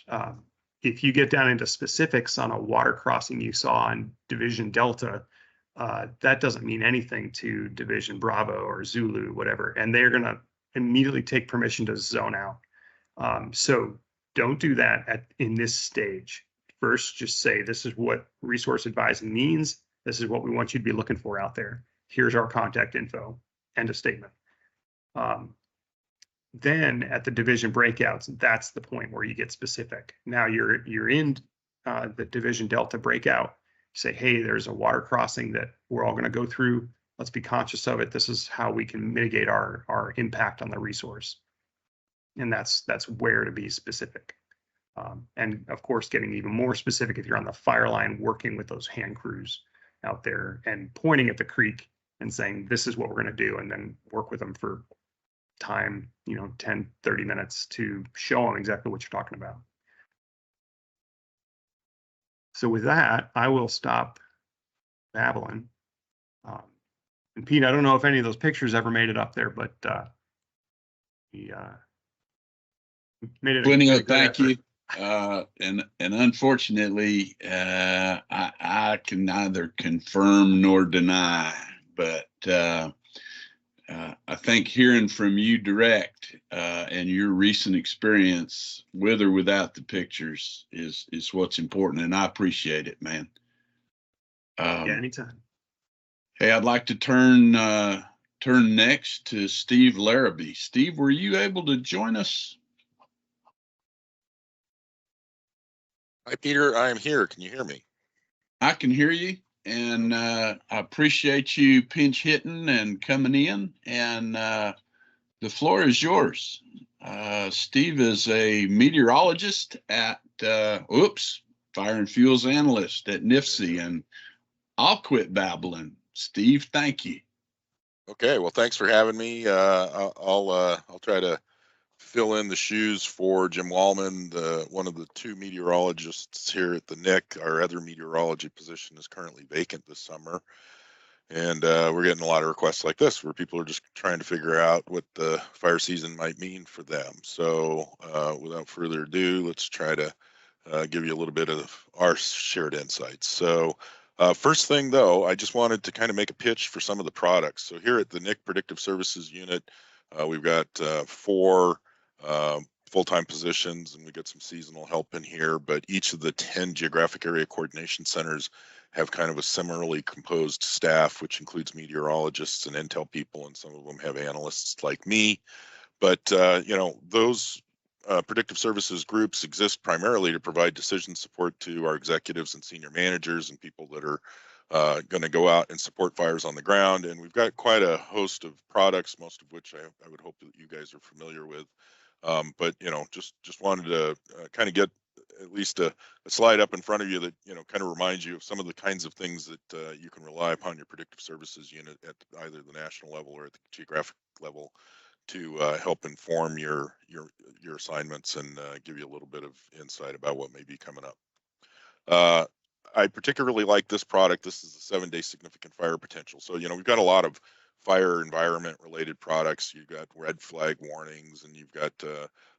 if you get down into specifics on a water crossing you saw on Division Delta, that doesn't mean anything to Division Bravo or Zulu, whatever, and they're going to immediately take permission to zone out. So don't do that in this stage. First, just say, this is what resource advising means. This is what we want you to be looking for out there. Here's our contact info. End of statement. Then at the division breakouts, that's the point where you get specific. Now you're in the Division Delta breakout. Say, hey, there's a water crossing that we're all going to go through. Let's be conscious of it. This is how we can mitigate our impact on the resource. And that's where to be specific. And of course, getting even more specific if you're on the fire line, working with those hand crews out there and pointing at the creek and saying, this is what we're going to do, and then work with them for time, 10, 30 minutes to show them exactly what you're talking about. So with that, I will stop babbling. And Pete, I don't know if any of those pictures ever made it up there, but we made it. Quinio, thank you. And unfortunately, I can neither confirm nor deny, but I think hearing from you direct and your recent experience with or without the pictures is what's important, and I appreciate it, man. Yeah, anytime. Hey, I'd like to turn next to Steve Larrabee. Steve, were you able to join us? Hi, Peter. I am here. Can you hear me? I can hear you, and I appreciate you pinch hitting and coming in, and the floor is yours. Steve is a meteorologist at, fire and fuels analyst at NIFC, and I'll quit babbling. Steve, thank you. Okay. Well, thanks for having me. I'll try to fill in the shoes for Jim Wallman, one of the two meteorologists here at the NIC. Our other meteorology position is currently vacant this summer. And we're getting a lot of requests like this where people are just trying to figure out what the fire season might mean for them. So without further ado, let's try to give you a little bit of our shared insights. So first thing though, I just wanted to kind of make a pitch for some of the products. So here at the NIC Predictive Services Unit, we've got 4 full-time positions, and we got some seasonal help in here, but each of the 10 geographic area coordination centers have kind of a similarly composed staff, which includes meteorologists and intel people, and some of them have analysts like me. But those predictive services groups exist primarily to provide decision support to our executives and senior managers and people that are going to go out and support fires on the ground. And we've got quite a host of products, most of which I would hope that you guys are familiar with. But just wanted to kind of get at least a slide up in front of you that kind of reminds you of some of the kinds of things that you can rely upon your predictive services unit at either the national level or at the geographic level to help inform your assignments and give you a little bit of insight about what may be coming up. I particularly like this product. This is the 7-day significant fire potential. So we've got a lot of fire environment related products. You've got red flag warnings, and you've got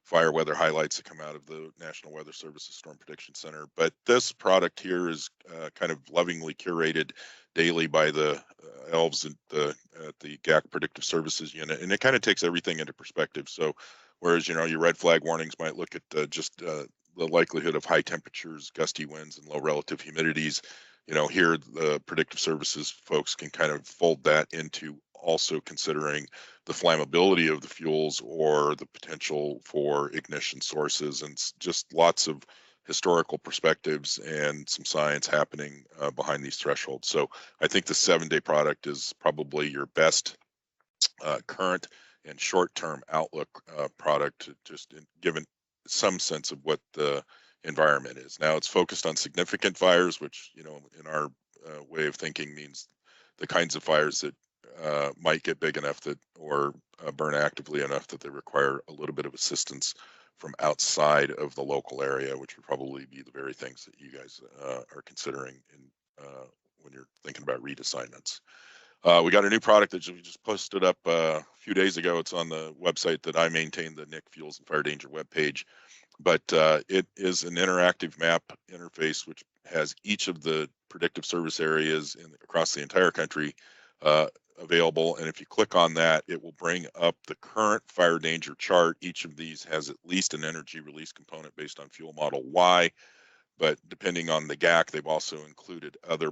fire weather highlights that come out of the National Weather Service's Storm Prediction Center. But this product here is kind of lovingly curated daily by the elves at the GACC Predictive Services Unit, and it kind of takes everything into perspective. So whereas your red flag warnings might look at just the likelihood of high temperatures, gusty winds, and low relative humidities, here the predictive services folks can kind of fold that into also considering the flammability of the fuels or the potential for ignition sources, and just lots of historical perspectives and some science happening behind these thresholds. So I think the 7-day product is probably your best current and short-term outlook product, just given some sense of what the environment is. Now it's focused on significant fires, which in our way of thinking means the kinds of fires that might get big enough that or burn actively enough that they require a little bit of assistance from outside of the local area, which would probably be the very things that you guys are considering when you're thinking about READ assignments. We got a new product that we just posted up a few days ago. It's on the website that I maintain, the NIC Fuels and Fire Danger webpage. But it is an interactive map interface which has each of the predictive service areas across the entire country available. And if you click on that, it will bring up the current fire danger chart. Each of these has at least an energy release component based on fuel model Y. But depending on the GACC, they've also included other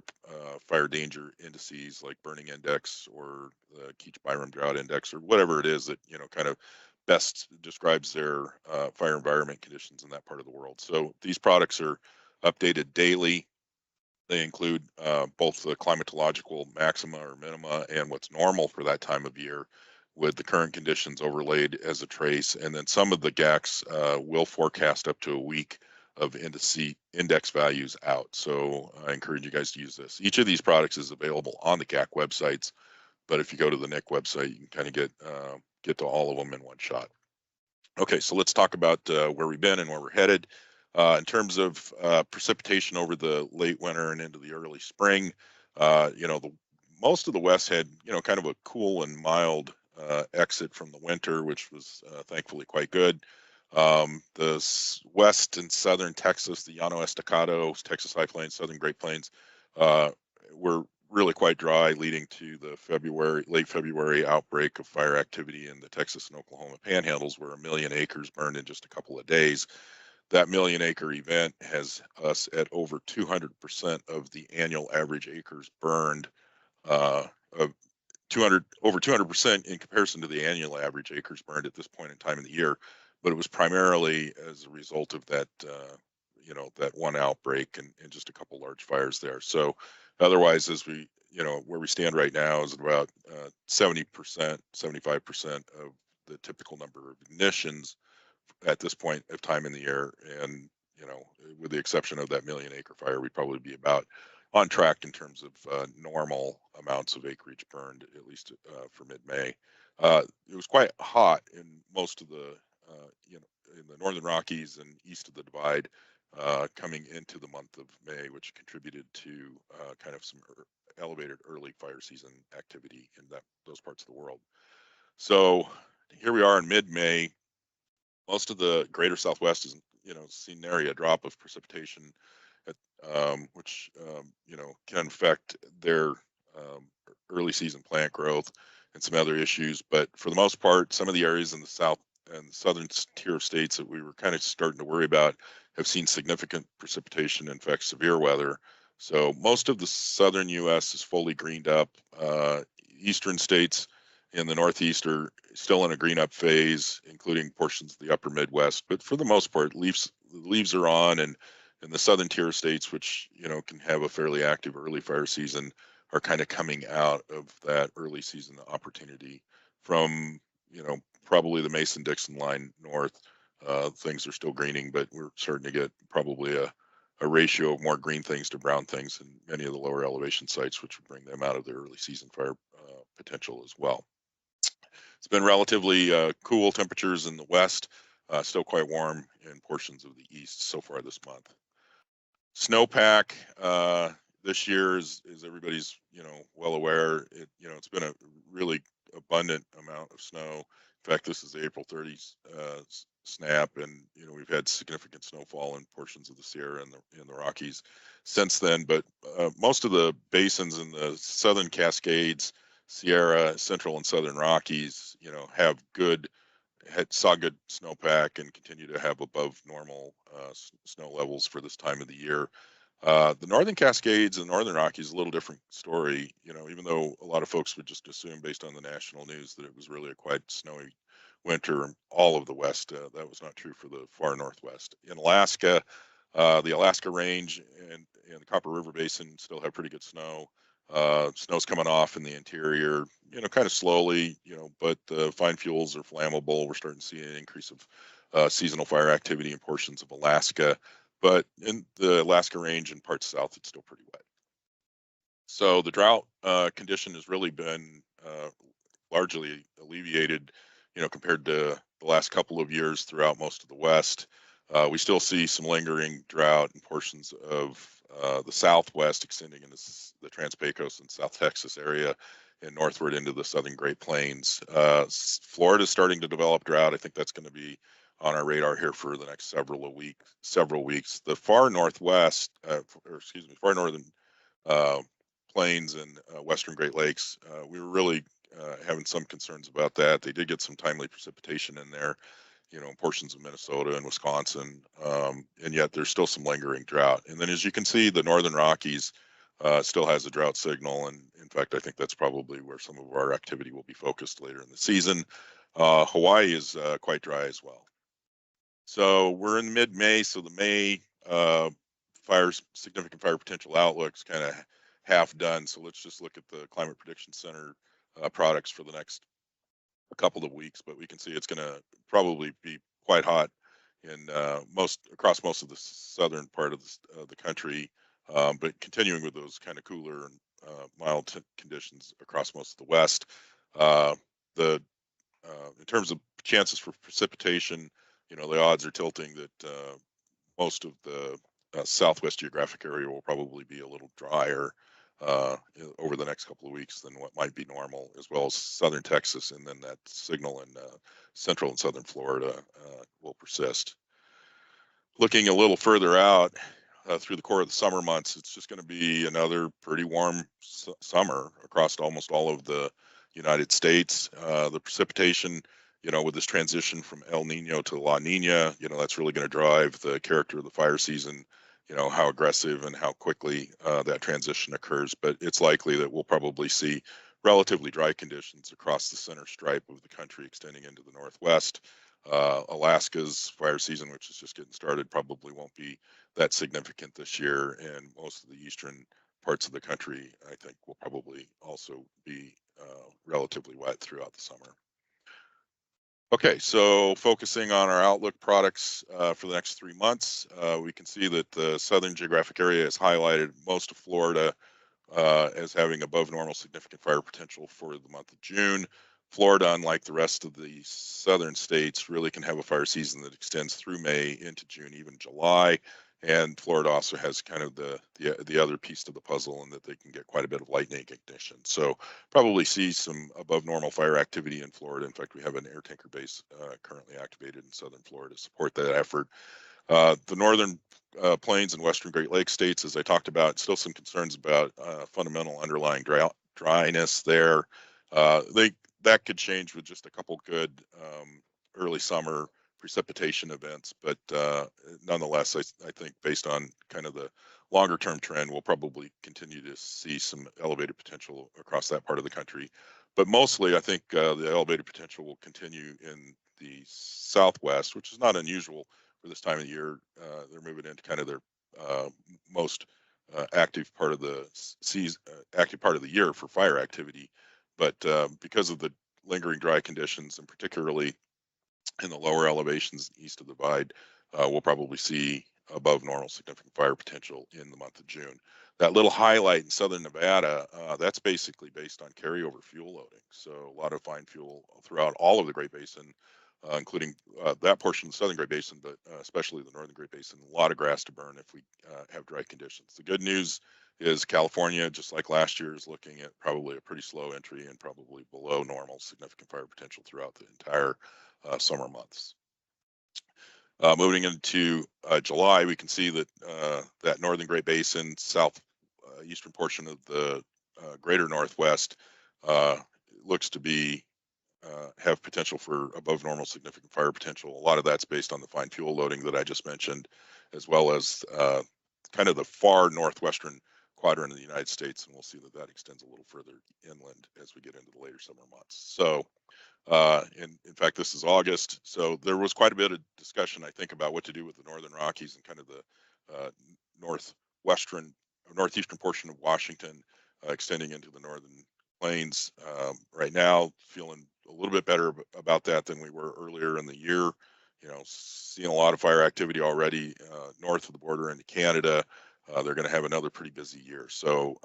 fire danger indices like burning index or the Keach-Byram drought index or whatever it is that kind of best describes their fire environment conditions in that part of the world. So these products are updated daily. They include both the climatological maxima or minima and what's normal for that time of year, with the current conditions overlaid as a trace. And then some of the GACs will forecast up to a week of index values out. So I encourage you guys to use this. Each of these products is available on the GACC websites, but if you go to the NIC website, you can kind of get to all of them in one shot. Okay, so let's talk about where we've been and where we're headed. In terms of precipitation over the late winter and into the early spring, the most of the West had, kind of a cool and mild exit from the winter, which was thankfully quite good. West and southern Texas, the Llano Estacado, Texas High Plains, Southern Great Plains, were really quite dry, leading to the late February outbreak of fire activity in the Texas and Oklahoma panhandles, where 1 million acres burned in just a couple of days. That 1 million acre event has us at over 200% of the annual average acres burned, of over 200% in comparison to the annual average acres burned at this point in time in the year. But it was primarily as a result of that, that one outbreak and just a couple large fires there. So otherwise, as we, where we stand right now is about 70%, 75% of the typical number of ignitions at this point of time in the year. And, with the exception of that 1 million acre fire, we'd probably be about on track in terms of normal amounts of acreage burned, at least for mid-May. It was quite hot in most of the, in the Northern Rockies and east of the Divide coming into the month of May, which contributed to kind of some elevated early fire season activity in those parts of the world. So here we are in mid-May. Most of the greater Southwest is, seen nary a drop of precipitation, which, can affect their early season plant growth and some other issues. But for the most part, some of the areas in the south and the southern tier of states that we were kind of starting to worry about have seen significant precipitation, in fact, severe weather. So most of the southern U.S. is fully greened up. Eastern states in the Northeast are still in a green up phase, including portions of the upper Midwest. But for the most part, leaves are on, and the southern tier states, which, can have a fairly active early fire season, are kind of coming out of that early season opportunity. From, probably the Mason-Dixon line north, things are still greening, but we're starting to get probably a ratio of more green things to brown things in many of the lower elevation sites, which would bring them out of their early season fire potential as well. It's been relatively cool temperatures in the west, still quite warm in portions of the east so far this month. Snowpack this year, is everybody's well aware, it's been a really abundant amount of snow. In fact, this is the April 30th snap, and we've had significant snowfall in portions of the Sierra and the Rockies since then. But most of the basins in the southern Cascades, Sierra, Central and Southern Rockies, saw good snowpack and continue to have above normal snow levels for this time of the year. The Northern Cascades and Northern Rockies is a little different story, even though a lot of folks would just assume based on the national news that it was really a quite snowy winter in all of the West. That was not true for the far Northwest. In Alaska, the Alaska Range and the Copper River Basin still have pretty good snow. Snow's coming off in the interior, kind of slowly, but the fine fuels are flammable. We're starting to see an increase of seasonal fire activity in portions of Alaska, but in the Alaska Range and parts south, it's still pretty wet. So the drought condition has really been largely alleviated, compared to the last couple of years throughout most of the West. We still see some lingering drought in portions of the Southwest, extending into the Trans-Pecos and South Texas area and northward into the Southern Great Plains. Florida is starting to develop drought. I think that's going to be on our radar here for the next several weeks. The far northwest, far northern plains and western Great Lakes, we were really having some concerns about that. They did get some timely precipitation in there, portions of Minnesota and Wisconsin, and yet there's still some lingering drought. And then, as you can see, the Northern Rockies still has a drought signal, and in fact, I think that's probably where some of our activity will be focused later in the season. Hawaii is quite dry as well. So we're in mid-May, so the May significant fire potential outlook's kind of half done. So let's just look at the Climate Prediction Center products for the next couple of weeks, but we can see it's going to probably be quite hot in across most of the southern part of the country, but continuing with those kind of cooler and mild conditions across most of the West. In terms of chances for precipitation, the odds are tilting that most of the Southwest geographic area will probably be a little drier over the next couple of weeks than what might be normal, as well as southern Texas, and then that signal in central and southern Florida will persist. Looking a little further out through the core of the summer months, it's just going to be another pretty warm summer across almost all of the United States. The precipitation, with this transition from El Nino to La Nina, that's really going to drive the character of the fire season, how aggressive and how quickly that transition occurs. But it's likely that we'll probably see relatively dry conditions across the center stripe of the country extending into the Northwest. Alaska's fire season, which is just getting started, probably won't be that significant this year, and most of the eastern parts of the country, I think, will probably also be relatively wet throughout the summer. Okay, so focusing on our outlook products for the next 3 months, we can see that the southern geographic area has highlighted most of Florida as having above normal significant fire potential for the month of June. Florida, unlike the rest of the southern states, really can have a fire season that extends through May into June, even July. And Florida also has kind of the other piece to the puzzle, in that they can get quite a bit of lightning ignition. So probably see some above normal fire activity in Florida. In fact, we have an air tanker base currently activated in southern Florida to support that effort. The northern plains and western Great Lakes states, as I talked about, still some concerns about fundamental underlying dryness there. That could change with just a couple good early summer precipitation events, but nonetheless, I think based on kind of the longer term trend, we'll probably continue to see some elevated potential across that part of the country. But mostly, I think the elevated potential will continue in the Southwest, which is not unusual for this time of the year. They're moving into kind of their most active part of the season, active part of the year for fire activity. But because of the lingering dry conditions, and particularly in the lower elevations east of the Divide, we'll probably see above normal significant fire potential in the month of June. That little highlight in southern Nevada, that's basically based on carryover fuel loading. So a lot of fine fuel throughout all of the Great Basin, including that portion of the southern Great Basin, but especially the northern Great Basin. A lot of grass to burn if we have dry conditions. The good news is California, just like last year, is looking at probably a pretty slow entry and probably below normal significant fire potential throughout the entire summer months. Moving into July, we can see that that northern Great Basin, southeastern portion of the greater Northwest looks to be have potential for above normal significant fire potential. A lot of that's based on the fine fuel loading that I just mentioned, as well as kind of the far northwestern quadrant of the United States, and we'll see that that extends a little further inland as we get into the later summer months. So in fact, this is August, so there was quite a bit of discussion, I think, about what to do with the northern Rockies and kind of the northeastern portion of Washington, extending into the northern plains. Right now, feeling a little bit better about that than we were earlier in the year. Seeing a lot of fire activity already north of the border into Canada. They're going to have another pretty busy year. So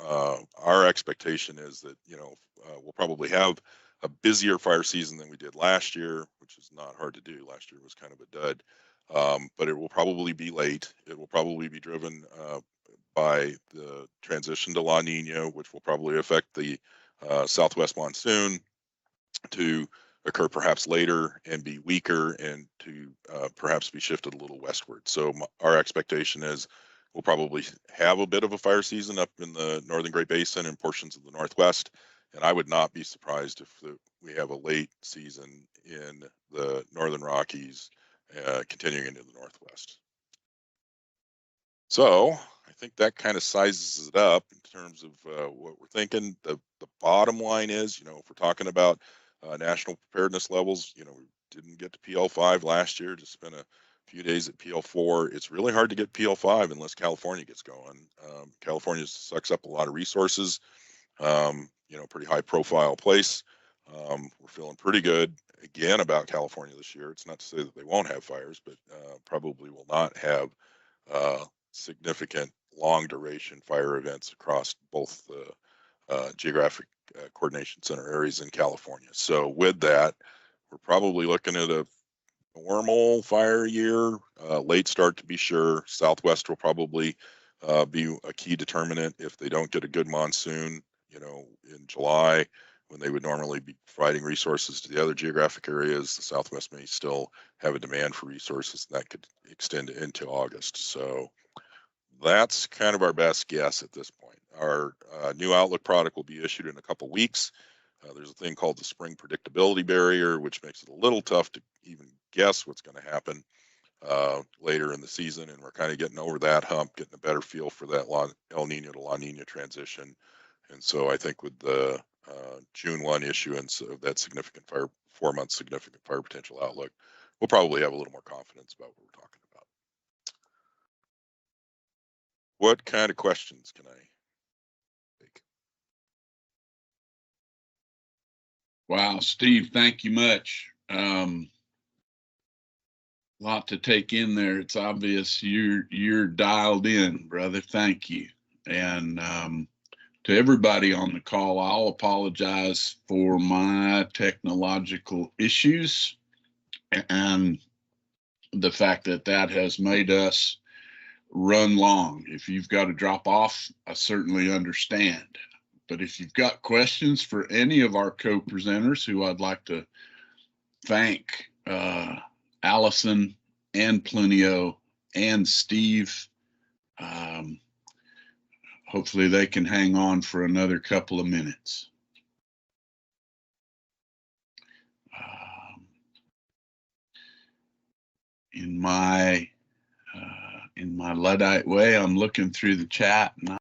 our expectation is that we'll probably have a busier fire season than we did last year, which is not hard to do. Last year was kind of a dud, but it will probably be late. It will probably be driven by the transition to La Nina, which will probably affect the southwest monsoon to occur perhaps later and be weaker, and to perhaps be shifted a little westward. So our expectation is we'll probably have a bit of a fire season up in the northern Great Basin and portions of the Northwest. And I would not be surprised if we have a late season in the northern Rockies, continuing into the Northwest. So I think that kind of sizes it up in terms of what we're thinking. The bottom line is, if we're talking about national preparedness levels, we didn't get to PL5 last year, just spent a few days at PL4. It's really hard to get PL5 unless California gets going. California sucks up a lot of resources. Pretty high profile place. We're feeling pretty good again about California this year. It's not to say that they won't have fires, but probably will not have significant long duration fire events across both the geographic coordination center areas in California. So with that, we're probably looking at a normal fire year, late start to be sure. Southwest will probably be a key determinant. If they don't get a good monsoon, in July, when they would normally be providing resources to the other geographic areas, the Southwest may still have a demand for resources, and that could extend into August. So that's kind of our best guess at this point. Our new Outlook product will be issued in a couple weeks. There's a thing called the spring predictability barrier, which makes it a little tough to even guess what's going to happen later in the season. And we're kind of getting over that hump, getting a better feel for that El Nino to La Nina transition. And so I think with the June 1 issuance of that 4-month significant fire potential outlook, we'll probably have a little more confidence about what we're talking about. What kind of questions can I take? Wow, Steve, thank you much. Lot to take in there. It's obvious you're dialed in, brother. Thank you. And to everybody on the call, I'll apologize for my technological issues and the fact that has made us run long. If you've got to drop off, I certainly understand. But if you've got questions for any of our co-presenters, who I'd like to thank, Allison and Plinio and Steve, hopefully they can hang on for another couple of minutes. In my Luddite way, I'm looking through the chat and